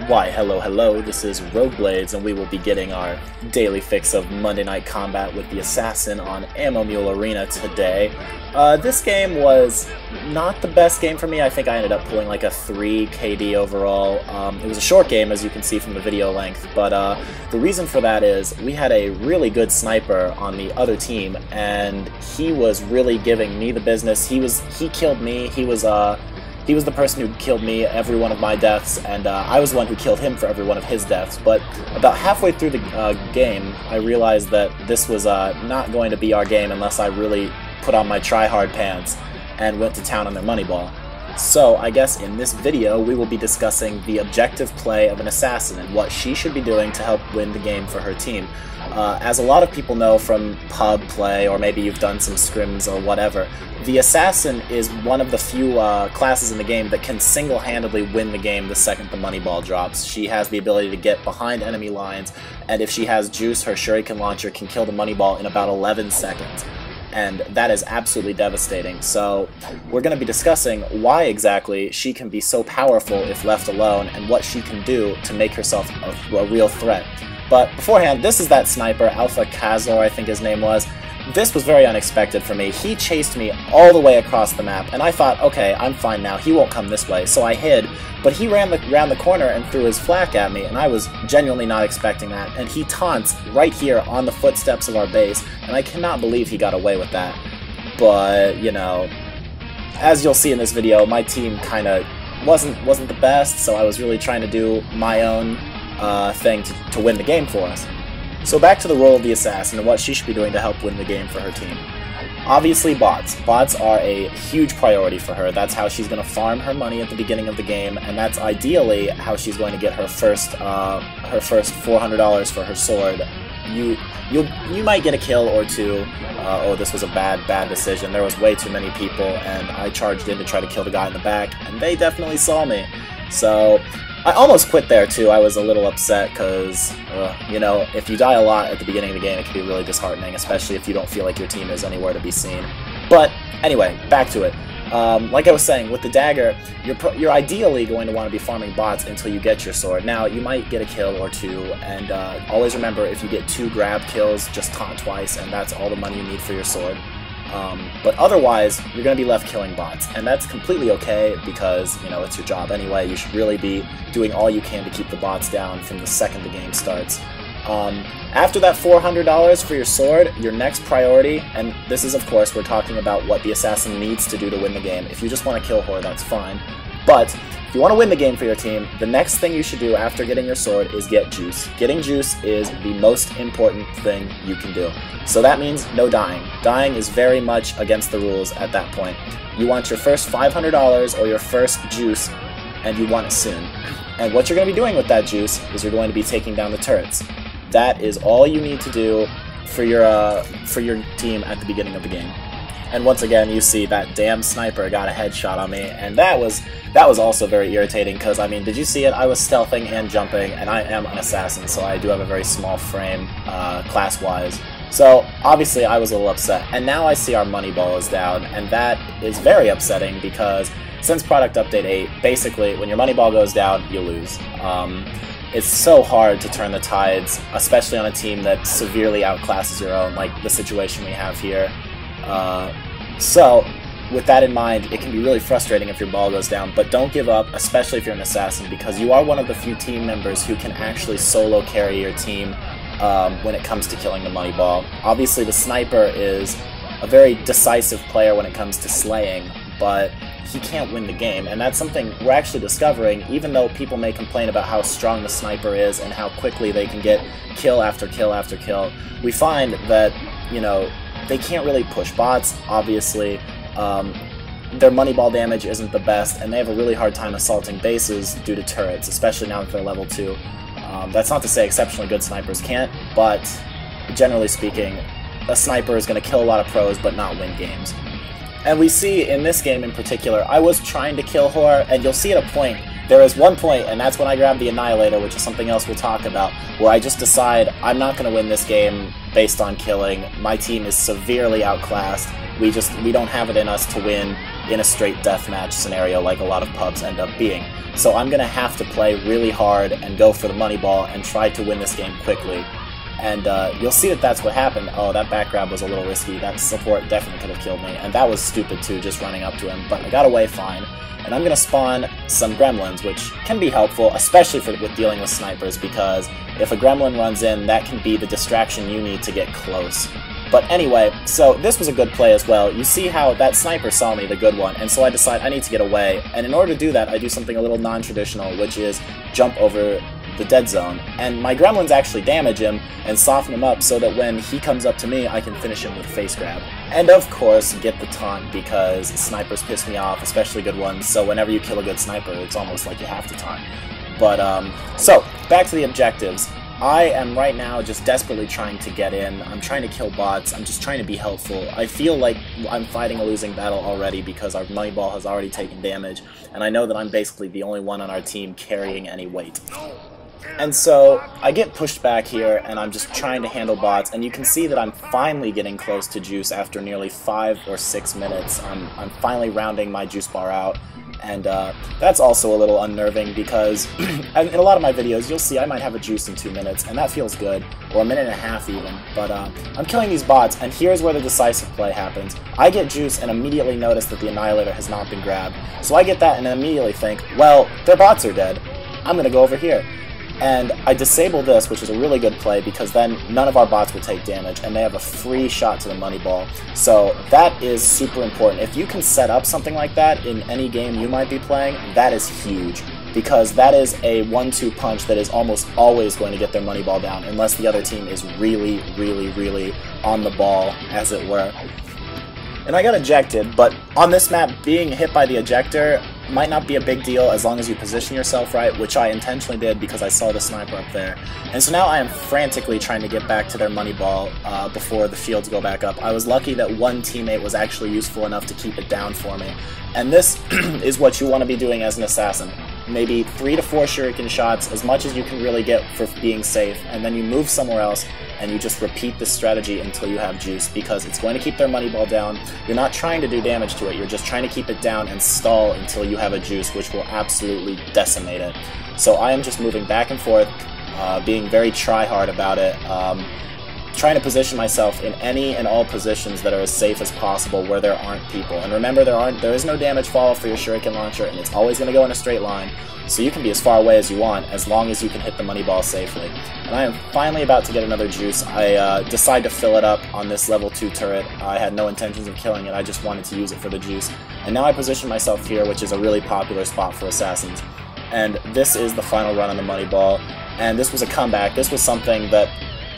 Why, hello, this is Rogueblades, and we will be getting our daily fix of Monday Night Combat with the Assassin on Ammo Mule Arena today. This game was not the best game for me. I think I ended up pulling like a 3 KD overall. It was a short game, as you can see from the video length, but the reason for that is we had a really good sniper on the other team, and he was really giving me the business. He killed me. He was the person who killed me every one of my deaths, and I was the one who killed him for every one of his deaths. But about halfway through the game, I realized that this was not going to be our game unless I really put on my try-hard pants and went to town on their Moneyball. So I guess in this video we will be discussing the objective play of an assassin and what she should be doing to help win the game for her team. As a lot of people know from pub play, or maybe you've done some scrims or whatever, the assassin is one of the few classes in the game that can single-handedly win the game the second the Moneyball drops. She has the ability to get behind enemy lines, and if she has juice, her shuriken launcher can kill the Moneyball in about 11 seconds. And that is absolutely devastating. So we're going to be discussing why exactly she can be so powerful if left alone, and what she can do to make herself a real threat. But beforehand, this is that sniper, Alpha Kazor, I think his name was. This was very unexpected for me. He chased me all the way across the map, and I thought, okay, I'm fine now, he won't come this way, so I hid. But he ran around the corner and threw his flak at me, and I was genuinely not expecting that. And he taunts right here on the footsteps of our base, and I cannot believe he got away with that. But, you know, as you'll see in this video, my team kind of wasn't the best, so I was really trying to do my own thing to win the game for us. So back to the role of the assassin and what she should be doing to help win the game for her team. Obviously bots. Bots are a huge priority for her. That's how she's going to farm her money at the beginning of the game, and that's ideally how she's going to get her first $400 for her sword. You might get a kill or two. Oh, this was a bad decision. There was way too many people, and I charged in to try to kill the guy in the back, and they definitely saw me. So I almost quit there too. I was a little upset because, you know, if you die a lot at the beginning of the game, it can be really disheartening, especially if you don't feel like your team is anywhere to be seen. But anyway, back to it. Like I was saying, with the dagger, you're ideally going to want to be farming bots until you get your sword. Now, you might get a kill or two, and always remember, if you get 2 grab kills, just taunt twice, and that's all the money you need for your sword. But otherwise, you're going to be left killing bots, and that's completely okay because, you know, it's your job anyway. You should really be doing all you can to keep the bots down from the second the game starts. After that $400 for your sword, your next priority, and this is, of course, we're talking about what the assassin needs to do to win the game. If you just want to kill her, that's fine. But if you want to win the game for your team, the next thing you should do after getting your sword is get juice. Getting juice is the most important thing you can do. So that means no dying. Dying is very much against the rules at that point. You want your first $500 or your first juice, and you want it soon. And what you're going to be doing with that juice is you're going to be taking down the turrets. That is all you need to do for your team at the beginning of the game. And once again, you see that damn sniper got a headshot on me, and that was also very irritating because, I mean, did you see it? I was stealthing and jumping, and I am an assassin, so I do have a very small frame class-wise. So obviously I was a little upset, and now I see our Moneyball is down, and that is very upsetting because since Product Update 8, basically when your Moneyball goes down, you lose. It's so hard to turn the tides, especially on a team that severely outclasses your own, like the situation we have here. So, with that in mind, it can be really frustrating if your ball goes down, but don't give up, especially if you're an assassin, because you are one of the few team members who can actually solo carry your team when it comes to killing the Moneyball. Obviously, the sniper is a very decisive player when it comes to slaying, but he can't win the game, and that's something we're actually discovering. Even though people may complain about how strong the sniper is and how quickly they can get kill after kill after kill, we find that, you know, they can't really push bots, obviously. Their Moneyball damage isn't the best, and they have a really hard time assaulting bases due to turrets, especially now that they're level 2. That's not to say exceptionally good snipers can't, but generally speaking, a sniper is going to kill a lot of pros but not win games. And we see in this game in particular, I was trying to kill her, and you'll see at a point, there is one point, and that's when I grab the Annihilator, which is something else we'll talk about, where I just decide I'm not going to win this game based on killing. My team is severely outclassed. We don't have it in us to win in a straight deathmatch scenario like a lot of pubs end up being. So I'm going to have to play really hard and go for the Moneyball and try to win this game quickly. And you'll see that that's what happened. Oh, that back grab was a little risky. That support definitely could have killed me. And that was stupid too, just running up to him. But I got away fine. And I'm going to spawn some gremlins, which can be helpful, especially with dealing with snipers, because if a gremlin runs in, that can be the distraction you need to get close. But anyway, so this was a good play as well. You see how that sniper saw me, the good one, and so I decide I need to get away. And in order to do that, I do something a little non-traditional, which is jump over the dead zone. And my gremlins actually damage him and soften him up so that when he comes up to me, I can finish him with face grab. And of course, get the taunt, because snipers piss me off, especially good ones, so whenever you kill a good sniper, it's almost like you have to taunt. But, so, back to the objectives. I am right now just desperately trying to get in. I'm trying to kill bots. I'm just trying to be helpful. I feel like I'm fighting a losing battle already because our Moneyball has already taken damage, and I know that I'm basically the only one on our team carrying any weight. And so I get pushed back here, and I'm just trying to handle bots, and you can see that I'm finally getting close to juice after nearly 5 or 6 minutes. I'm finally rounding my juice bar out, and that's also a little unnerving because in a lot of my videos you'll see I might have a juice in 2 minutes, and that feels good, or a minute and a half even, but I'm killing these bots, and here's where the decisive play happens. I get juice and immediately notice that the Annihilator has not been grabbed, so I get that and immediately think, well, their bots are dead. I'm gonna go over here. And I disable this, which is a really good play, because then none of our bots will take damage, and they have a free shot to the Moneyball. So that is super important. If you can set up something like that in any game you might be playing, that is huge, because that is a 1-2 punch that is almost always going to get their Moneyball down, unless the other team is really, really, really on the ball, as it were. And I got ejected, but on this map, being hit by the ejector might not be a big deal as long as you position yourself right, which I intentionally did because I saw the sniper up there. And so now I am frantically trying to get back to their Moneyball before the fields go back up. I was lucky that one teammate was actually useful enough to keep it down for me. And this is what you want to be doing as an assassin. Maybe 3 to 4 shuriken shots, as much as you can really get for being safe, and then you move somewhere else and you just repeat this strategy until you have juice, because it's going to keep their Moneyball down. You're not trying to do damage to it, you're just trying to keep it down and stall until you have a juice, which will absolutely decimate it. So I am just moving back and forth, being very try-hard about it, trying to position myself in any and all positions that are as safe as possible where there aren't people. And remember, there is no damage fall for your shuriken launcher, and it's always going to go in a straight line, so you can be as far away as you want as long as you can hit the Moneyball safely. And I am finally about to get another juice. I decide to fill it up on this level 2 turret. I had no intentions of killing it, I just wanted to use it for the juice. And now I position myself here, which is a really popular spot for assassins. And this is the final run on the Moneyball, and this was a comeback. This was something that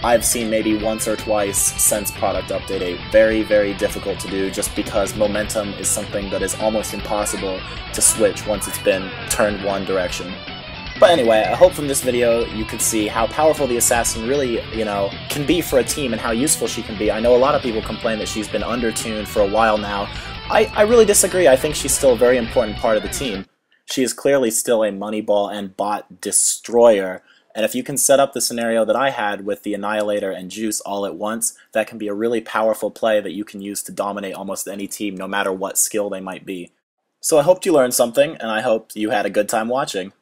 I've seen maybe once or twice since Product Update 8. Very, very difficult to do, just because momentum is something that is almost impossible to switch once it's been turned one direction. But anyway, I hope from this video you could see how powerful the assassin really, can be for a team and how useful she can be. I know a lot of people complain that she's been undertuned for a while now. I really disagree. I think she's still a very important part of the team. She is clearly still a Moneyball and bot destroyer. And if you can set up the scenario that I had with the Annihilator and Juice all at once, that can be a really powerful play that you can use to dominate almost any team, no matter what skill they might be. So I hope you learned something, and I hope you had a good time watching.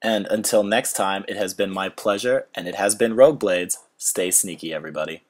And until next time, it has been my pleasure, and it has been Rogueblades. Stay sneaky, everybody.